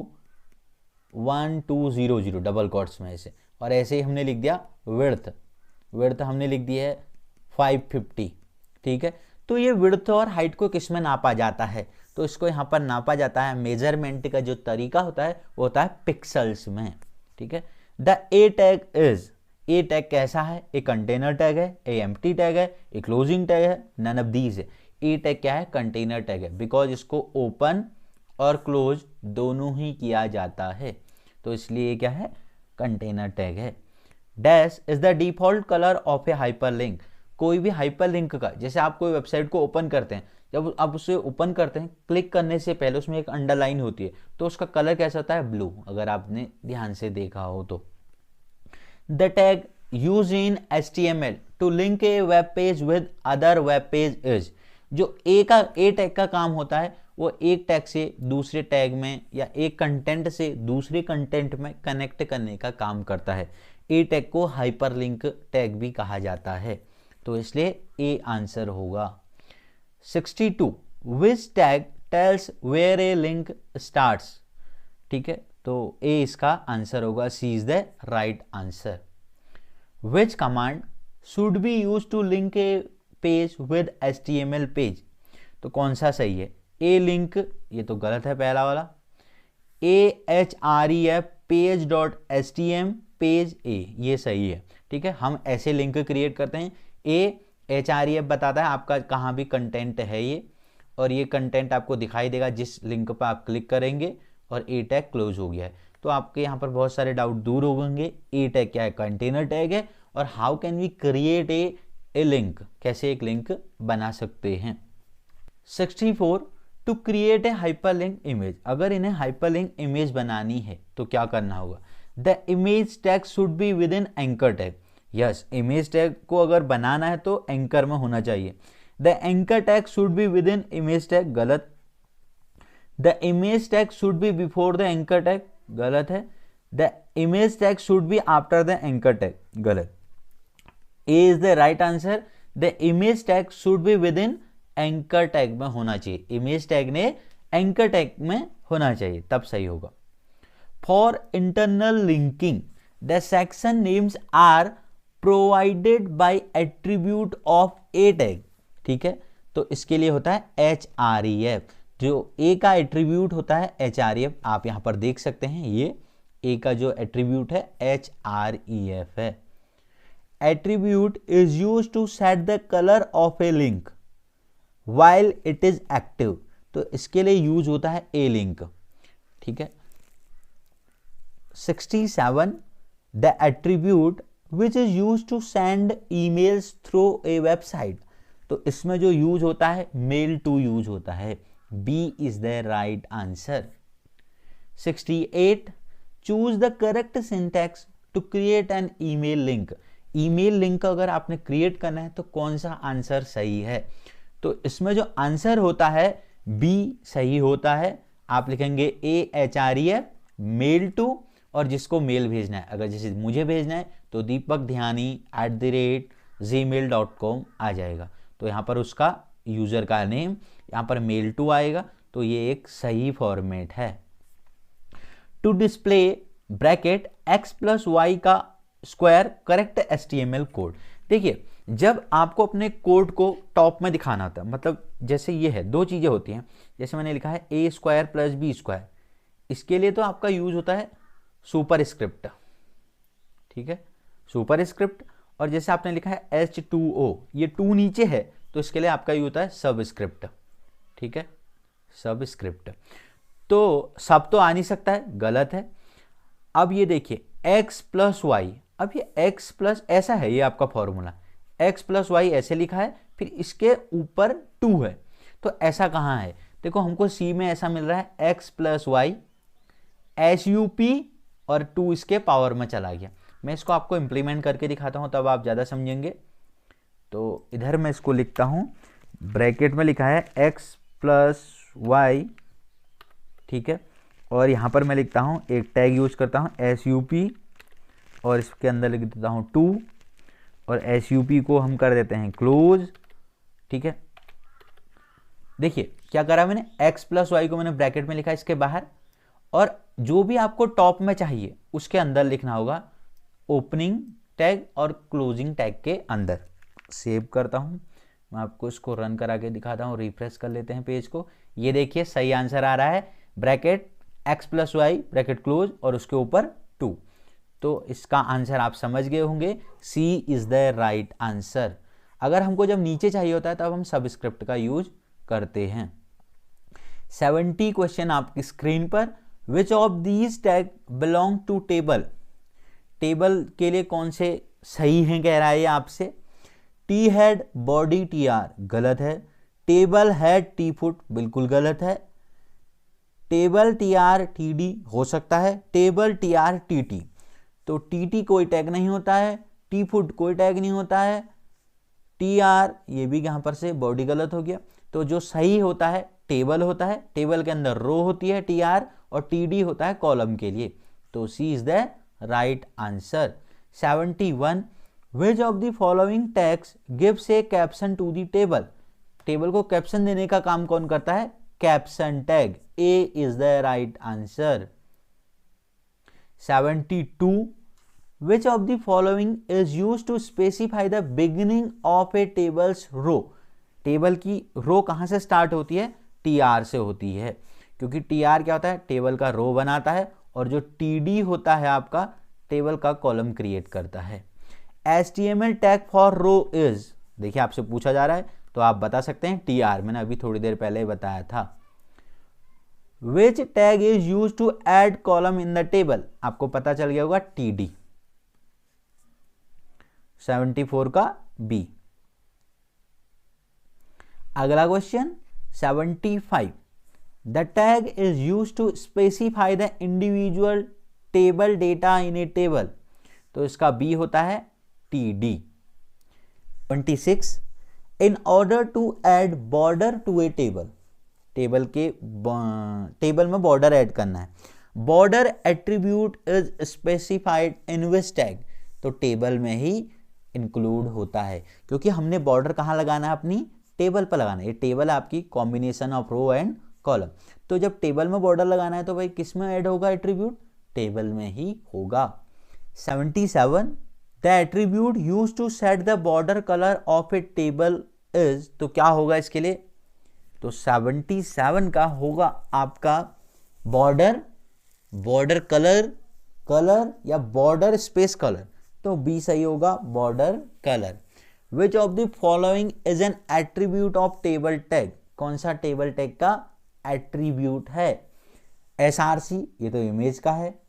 1200 double quotes में ऐसे, और ऐसे ही हमने लिख दिया विड्थ। विड्थ हमने लिख दिया है 550, ठीक है। तो ये विड्थ और हाइट को किस में नापा जाता है, तो इसको यहाँ पर नापा जाता है, मेजरमेंट का जो तरीका होता है वो होता है पिक्सल्स में, ठीक है। The A tag is, A tag कैसा है, एक कंटेनर टैग है, ए एम्प्टी टैग है, एक क्लोजिंग टैग है, नन ऑफ दीज है। ए टैग क्या है, कंटेनर टैग है, बिकॉज इसको ओपन और क्लोज दोनों ही किया जाता है, तो इसलिए क्या है, कंटेनर टैग है। Dash is the default colour of A hyperlink. कोई भी हाइपरलिंक का, जैसे आप कोई वेबसाइट को ओपन करते हैं, जब आप उसे ओपन करते हैं क्लिक करने से पहले उसमें एक अंडरलाइन होती है, तो उसका कलर कैसा होता है, ब्लू, अगर आपने ध्यान से देखा हो तो। The tag use in HTML to link a web page with other web page is. जो ए टैग का काम होता है वो एक टैग से दूसरे टैग में या एक कंटेंट से दूसरे कंटेंट में कनेक्ट करने का काम करता है। ए टैग को हाइपरलिंक टैग भी कहा जाता है, तो इसलिए ए आंसर होगा। 62, which tag tells where a link starts, ठीक है, तो ए इसका आंसर होगा, C is the right answer. Which command should be use to link a page with HTML page, तो कौन सा सही है, ए लिंक, ये तो गलत है पहला वाला। AHREF page.htm पेज ए, ये सही है, ठीक है। हम ऐसे लिंक क्रिएट करते हैं, AHREF बताता है आपका कहाँ भी कंटेंट है ये, और ये कंटेंट आपको दिखाई देगा जिस लिंक पर आप क्लिक करेंगे, और ए टैग क्लोज हो गया है। तो आपके यहाँ पर बहुत सारे डाउट दूर हो गएंगे। ए टैग क्या है, कंटेनर टैग है, और how can we create a link, कैसे एक लिंक बना सकते हैं। 64, to create a hyperlink image, अगर इन्हें हाइपरलिंक इमेज बनानी है तो क्या करना होगा, the image tag should be within anchor tag. Yes, image tag को अगर बनाना है तो एंकर में होना चाहिए। The anchor tag should be within image tag, गलत। The image tag should be before the anchor tag, गलत है। The image tag should be after the anchor tag, गलत। A is the right answer, the image tag should be within anchor tag में होना चाहिए, image tag ने anchor tag में होना चाहिए, तब सही होगा। For internal linking the section names are provided by attribute of a tag, ठीक है, तो इसके लिए होता है HREF, जो ए का एट्रीब्यूट होता है HREF, आप यहां पर देख सकते हैं, ये ए का जो एट्रीब्यूट है HREF है। Attribute is used to set the colour of a link while it is active, तो इसके लिए यूज होता है ए लिंक, ठीक है। 67, the attribute which is use to send emails through a website. तो इसमें जो यूज होता है मेल टू यूज होता है। B is the right answer. 68 choose the correct syntax to create an email link. Email link अगर आपने create करना है तो कौन सा आंसर सही है? तो इसमें जो आंसर होता है बी सही होता है। आप लिखेंगे AHREF मेल टू, और जिसको मेल भेजना है, अगर जैसे मुझे भेजना है तो deepakdhyani@gmail.com आ जाएगा। तो यहाँ पर उसका यूजर का नेम, यहाँ पर मेल टू आएगा, तो ये एक सही फॉर्मेट है। To display bracket x + y का स्क्वायर करेक्ट HTML कोड। देखिए जब आपको अपने कोड को टॉप में दिखाना होता है, मतलब जैसे ये है, दो चीजें होती हैं, जैसे मैंने लिखा है a² + b², इसके लिए तो आपका यूज होता है सुपर स्क्रिप्ट, ठीक है, सुपर स्क्रिप्ट। और जैसे आपने लिखा है H2O, ये 2 नीचे है, तो इसके लिए आपका यूज होता है सबस्क्रिप्ट, ठीक है, सबस्क्रिप्ट। तो सब तो आ नहीं सकता है, गलत है। अब ये देखिए x + y, अब ये x प्लस ऐसा है, ये आपका फॉर्मूला x + y ऐसे लिखा है, फिर इसके ऊपर 2 है, तो ऐसा कहाँ है? देखो हमको C में ऐसा मिल रहा है x + y SUP और 2 इसके पावर में चला गया। मैं इसको आपको इंप्लीमेंट करके दिखाता हूँ, तब आप ज़्यादा समझेंगे। तो इधर मैं इसको लिखता हूँ, ब्रैकेट में लिखा है x + y, ठीक है, और यहाँ पर मैं लिखता हूँ, एक टैग यूज करता हूँ SUP, और इसके अंदर लिख देता हूँ 2, और SUP को हम कर देते हैं क्लोज, ठीक है। देखिए क्या करा मैंने, x + y को मैंने ब्रैकेट में लिखा इसके बाहर, और जो भी आपको टॉप में चाहिए उसके अंदर लिखना होगा ओपनिंग टैग और क्लोजिंग टैग के अंदर। सेव करता हूँ, मैं आपको इसको रन करा के दिखाता हूँ, रिफ्रेश कर लेते हैं पेज को। ये देखिए सही आंसर आ रहा है, bracket x + y bracket close और उसके ऊपर 2। तो इसका आंसर आप समझ गए होंगे, C is the right answer. अगर हमको जब नीचे चाहिए होता है तब हम सबस्क्रिप्ट का यूज करते हैं। 70 क्वेश्चन आपकी स्क्रीन पर। Which of these tag belong to table? Table के लिए कौन से सही हैं कह रहा है ये आपसे। टी हेड बॉडी TR गलत है। टेबल हेड टी फुट बिल्कुल गलत है। टेबल TR TD हो सकता है। टेबल TR TT, तो TT कोई टैग नहीं होता है, टी फुट कोई टैग नहीं होता है, TR ये भी यहाँ पर से बॉडी गलत हो गया। तो जो सही होता है टेबल होता है, टेबल के अंदर रो होती है TR, और TD होता है कॉलम के लिए। तो C is the right answer. 71 which of the following tags gives a caption to the table? Table को कैप्शन देने का काम कौन करता है? Caption tag. A is the right answer. 72 which of the following is used to specify the beginning of a table's row? Table की रो कहां से स्टार्ट होती है? TR से होती है, क्योंकि TR क्या होता है? टेबल का रो बनाता है, और जो TD होता है आपका टेबल का कॉलम क्रिएट करता है। HTML tag for row is, देखिए आपसे पूछा जा रहा है तो आप बता सकते हैं TR, मैंने अभी थोड़ी देर पहले बताया था। Which tag is used to add column in the table? आपको पता चल गया होगा TD। 74 का B। अगला question 75 the tag is used to specify the individual table data in a table, तो इसका B होता है TD। 26 in order to add border to a table, table में बॉर्डर ऐड करना है। Border attribute is specified in which tag? तो table में ही include होता है, क्योंकि हमने बॉर्डर कहाँ लगाना है? अपनी टेबल पर लगाना है। ये टेबल है आपकी combination of row and column, तो जब टेबल में बॉर्डर लगाना है तो भाई किस में ऐड होगा एट्रीब्यूट? टेबल में ही होगा। 77 the attribute use to set the border colour of a table is, तो क्या होगा इसके लिए? तो 77 का होगा आपका बॉर्डर कलर या बॉर्डर स्पेस कलर, तो B सही होगा, border colour. Which of the following is an attribute of table tag? कौन सा टेबल टैग का एट्रीब्यूट है? SRC, ये तो इमेज का है,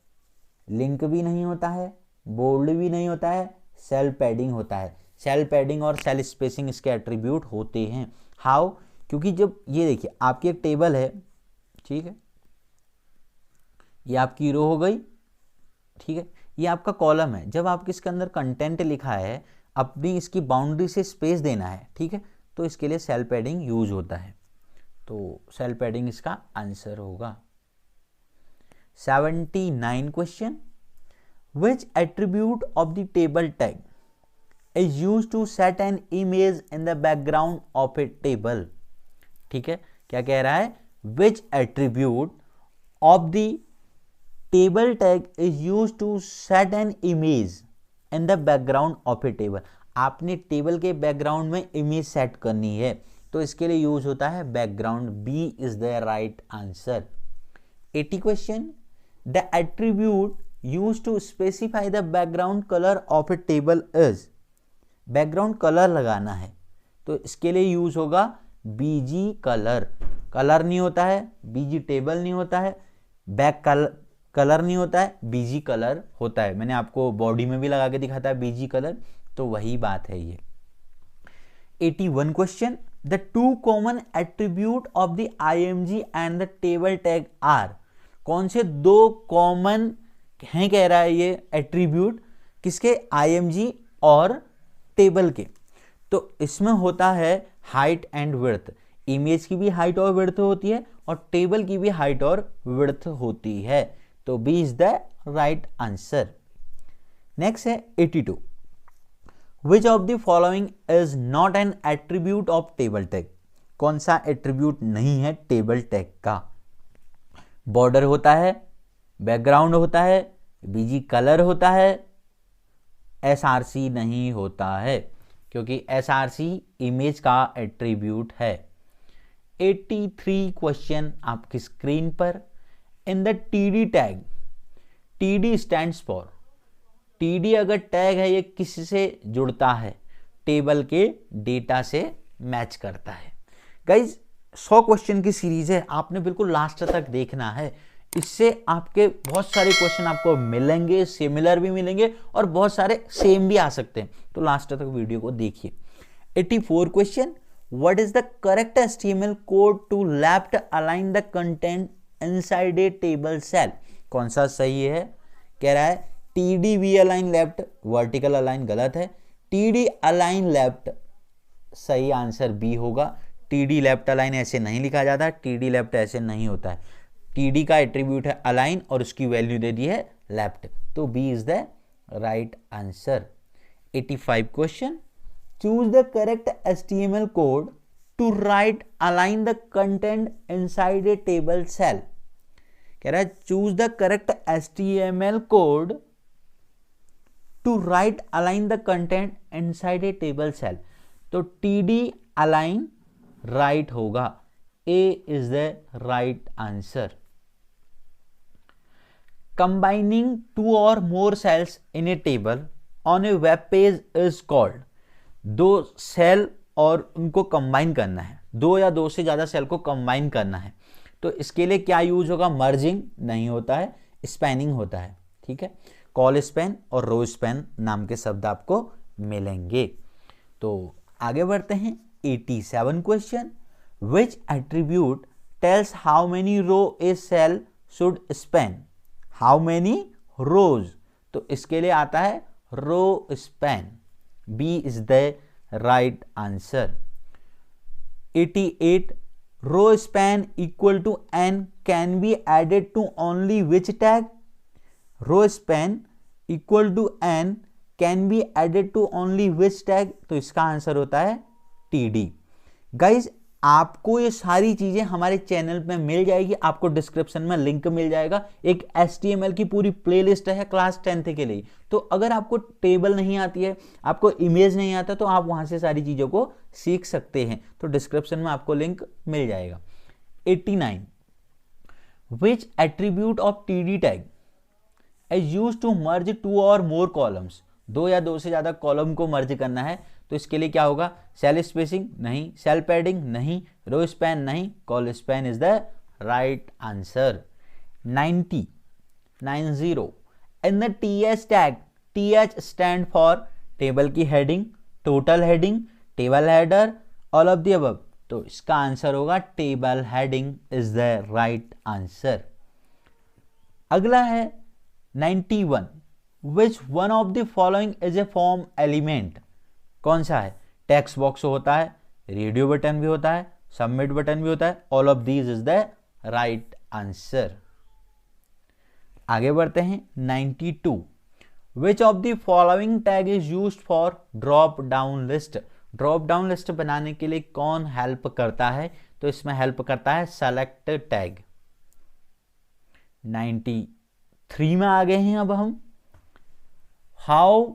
लिंक भी नहीं होता है, बोल्ड भी नहीं होता है, सेल पैडिंग होता है। सेल पैडिंग और सेल स्पेसिंग इसके एट्रीब्यूट होते हैं। हाउ? क्योंकि जब ये देखिए आपकी एक टेबल है, ठीक है, ये आपकी रो हो गई, ठीक है, ये आपका कॉलम है। जब आपके इसके अंदर कंटेंट लिखा है, अपनी इसकी बाउंड्री से स्पेस देना है, ठीक है, तो इसके लिए सेल पैडिंग यूज होता है। तो सेल पैडिंग इसका आंसर होगा। 79 question, which attribute of the table tag is used to set an image in the background of a table? ठीक है, क्या कह रहा है? which attribute of the table tag is used to set an image in the background of a table? आपने table के background में image set करनी है, तो इसके लिए यूज होता है background. B is the right answer. 80 question, the attribute use to specify the background colour of a table is. Background colour लगाना है तो इसके लिए यूज होगा बीजी कलर। कलर नहीं होता है, बीजी टेबल नहीं होता है, बैक कलर नहीं होता है, बीजी कलर होता है। मैंने आपको बॉडी में भी लगा के दिखाता है बीजी कलर, तो वही बात है ये। 81 question, the two common attribute of the IMG and the table tag are. कौन से दो कॉमन हैं कह रहा है ये एट्रीब्यूट, किसके? IMG और टेबल के। तो इसमें होता है हाइट एंड विड्थ। इमेज की भी हाइट और विड्थ होती है और टेबल की भी हाइट और विड्थ होती है। तो B is the right answer. Next है 82, which of the following is not an attribute of table tag. कौन सा एट्रीब्यूट नहीं है टेबल टैग का? बॉर्डर होता है, बैकग्राउंड होता है, बीजी कलर होता है, SRC नहीं होता है, क्योंकि SRC इमेज का एट्रीब्यूट है। 83 क्वेश्चन आपकी स्क्रीन पर, in the TD tag, TD stands for. TD अगर टैग है ये किससे जुड़ता है? टेबल के डेटा से मैच करता है। गाइज 100 क्वेश्चन की सीरीज है, आपने बिल्कुल लास्ट तक देखना है। इससे आपके बहुत सारे क्वेश्चन आपको मिलेंगे, सिमिलर भी मिलेंगे और बहुत सारे सेम भी आ सकते हैं, तो लास्ट तक वीडियो को देखिए। 84 question, what is the correct HTML code to left align the content inside a table cell. कौन सा सही है? कह रहा है TD V align left, vertical align गलत है, TD अलाइन लेफ्ट सही आंसर बी होगा। TD लेफ्ट अलाइन ऐसे नहीं लिखा जाता, TD लेफ्ट ऐसे नहीं होता है। TD का एट्रीब्यूट है अलाइन और उसकी वैल्यू दे दी है लेफ्ट, तो B is the right answer. 85 question, choose the correct HTML code to right align the content inside a table cell. कह रहा है choose the correct HTML code to right align the content inside a table cell. तो TD align right होगा, A is the right answer. Combining two और more cells in a table on a web page is called. दो cell और उनको combine करना है, दो या दो से ज्यादा सेल को कंबाइन करना है, तो इसके लिए क्या यूज होगा? मर्जिंग नहीं होता है, स्पैनिंग होता है। ठीक है, कॉल स्पैन और रो स्पैन नाम के शब्द आपको मिलेंगे। तो आगे बढ़ते हैं। 87 question, which attribute tells how many row a cell should span. How many rows, तो इसके लिए आता है row span, B is the right answer. 88, row span equal to n can be added to only which tag. Row span equal to n can be added to only which tag, तो इसका answer होता है TD। Guys आपको ये सारी चीजें हमारे channel पे मिल जाएगी, आपको डिस्क्रिप्शन में लिंक मिल जाएगा। एक HTML की पूरी प्लेलिस्ट है क्लास 10th के लिए। तो अगर आपको टेबल नहीं आती है, आपको इमेज नहीं आता, तो आप वहां से सारी चीजों को सीख सकते हैं। तो डिस्क्रिप्शन में आपको लिंक मिल जाएगा। 89, which attribute of TD tag is used to merge two और मोर कॉलम्स। दो या दो से ज्यादा कॉलम को मर्ज करना है, तो इसके लिए क्या होगा? सेल स्पेसिंग नहीं, सेल पैडिंग नहीं, रो स्पैन नहीं, col span is the right answer. 90, in the TS tag TH stand for table की heading, total heading, table header, all of the above. तो इसका आंसर होगा table heading is the right answer. अगला है 91, which one of the following is a form element. कौन सा है? Text box होता है, रेडियो बटन भी होता है, सबमिट बटन भी होता है, all of these is the right answer. आगे बढ़ते हैं 92, विच of the following tag is used for drop down list. Drop down list बनाने के लिए कौन हेल्प करता है? तो इसमें हेल्प करता है सेलेक्ट टैग। 93 में आ गए हैं अब हम। How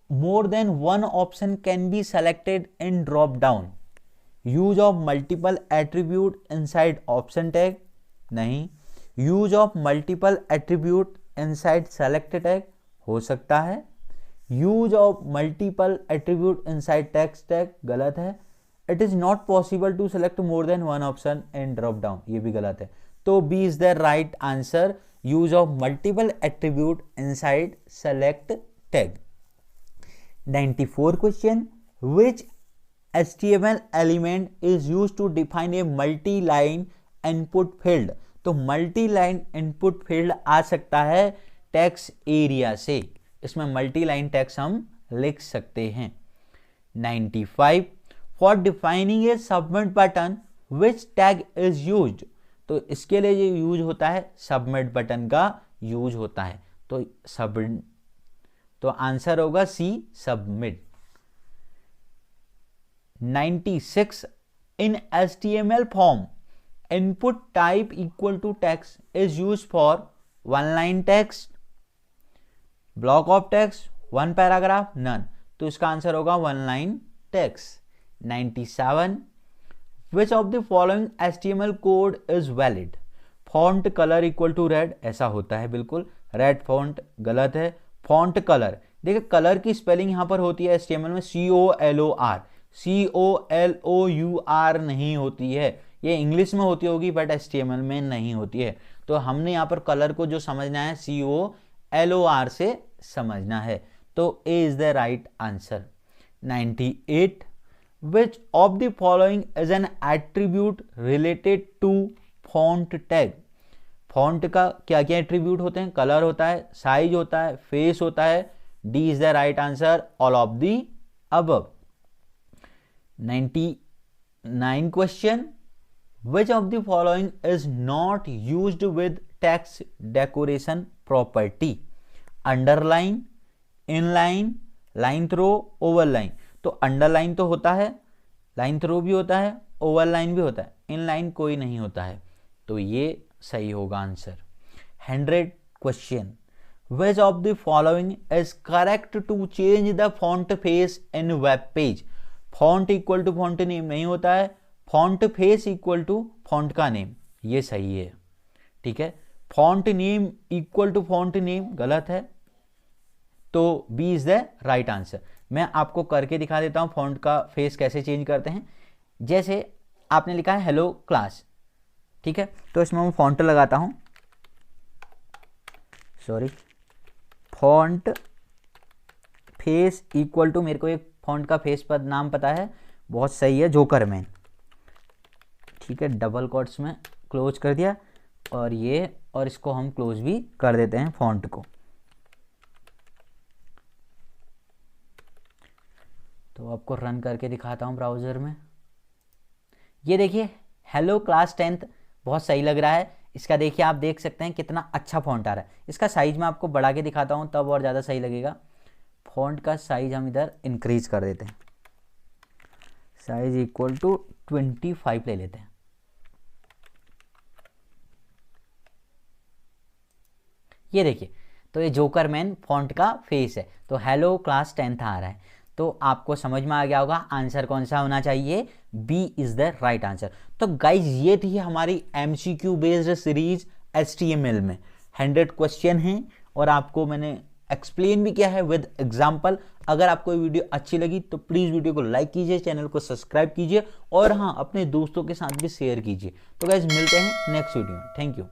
more than one option can be selected in drop down. Use of multiple attribute inside option tag, नहीं। Use of multiple attribute inside select tag, हो सकता है। Use of multiple attribute inside text tag, गलत है। It is not possible to select more than one option in drop down, ये भी गलत है। तो B is the right answer, use of multiple attribute inside select tag. 94 question, which HTML element is used to define a multi line input field. तो multi line input field आ सकता है text area से, इसमें multi line text हम लिख सकते हैं। 95, for defining A submit button which tag is used. तो इसके लिए जो यूज होता है सबमिट बटन का यूज होता है, तो आंसर होगा C, submit. 96, in HTML form input type equal to text is use for one line text, block of text, one paragraph, none. तो इसका आंसर होगा one line text. 97, which of the following HTML code is valid. Font colour equal to red, ऐसा होता है बिल्कुल, red font, गलत है। Font colour, देखिए कलर की स्पेलिंग यहां पर होती है HTML में COLOR, COLOUR नहीं होती है। ये इंग्लिश में होती होगी बट HTML में नहीं होती है। तो हमने यहाँ पर कलर को जो समझना है COLOR से समझना है, तो A is the right answer. 98, which of the following is an attribute related to font tag। Font का क्या क्या एट्रीब्यूट होते हैं? कलर होता है, साइज होता है, फेस होता है। D is the right answer, all of the above. 99 question, which of the following is not used with text decoration property। Underline, inline, line throw, overline. तो अंडरलाइन तो होता है, लाइन थ्रो भी होता है, ओवरलाइन भी होता है, इनलाइन कोई नहीं होता है, तो ये सही होगा answer. 100 question, which of the following is correct to change the font face in web page। Font equal to font name नहीं होता है, font face equal to font का नेम, ये सही है, ठीक है। Font name equal to font name गलत है, तो B is the right answer. मैं आपको करके दिखा देता हूं फॉन्ट का फेस कैसे चेंज करते हैं। जैसे आपने लिखा है हेलो क्लास, ठीक है, तो इसमें मैं फॉन्ट लगाता हूं, sorry, font face equal to, मेरे को एक फॉन्ट का फेस पर नाम पता है, बहुत सही है, जोकरमैन, ठीक है, डबल कोट्स में क्लोज कर दिया, और ये, और इसको हम क्लोज भी कर देते हैं फॉन्ट को। तो आपको रन करके दिखाता हूं ब्राउजर में। ये देखिए हेलो क्लास 10th, बहुत सही लग रहा है। इसका देखिए, आप देख सकते हैं कितना अच्छा फॉन्ट आ रहा है। इसका साइज मैं आपको बढ़ा के दिखाता हूं, तब और ज़्यादा सही लगेगा। फॉन्ट का साइज हम इधर इंक्रीज कर देते हैं, साइज इक्वल टू 25 ले लेते हैं। ये देखिए, तो ये जोकरमैन फॉन्ट का फेस है, तो हेलो क्लास 10th आ रहा है। तो आपको समझ में आ गया होगा आंसर कौन सा होना चाहिए, B is the right answer. तो गाइज ये थी हमारी MCQ बेस्ड सीरीज HTML में। 100 क्वेश्चन हैं और आपको मैंने एक्सप्लेन भी किया है विद एग्जाम्पल। अगर आपको ये वीडियो अच्छी लगी तो प्लीज़ वीडियो को लाइक कीजिए, चैनल को सब्सक्राइब कीजिए और हाँ, अपने दोस्तों के साथ भी शेयर कीजिए। तो गाइज मिलते हैं नेक्स्ट वीडियो में। Thank you.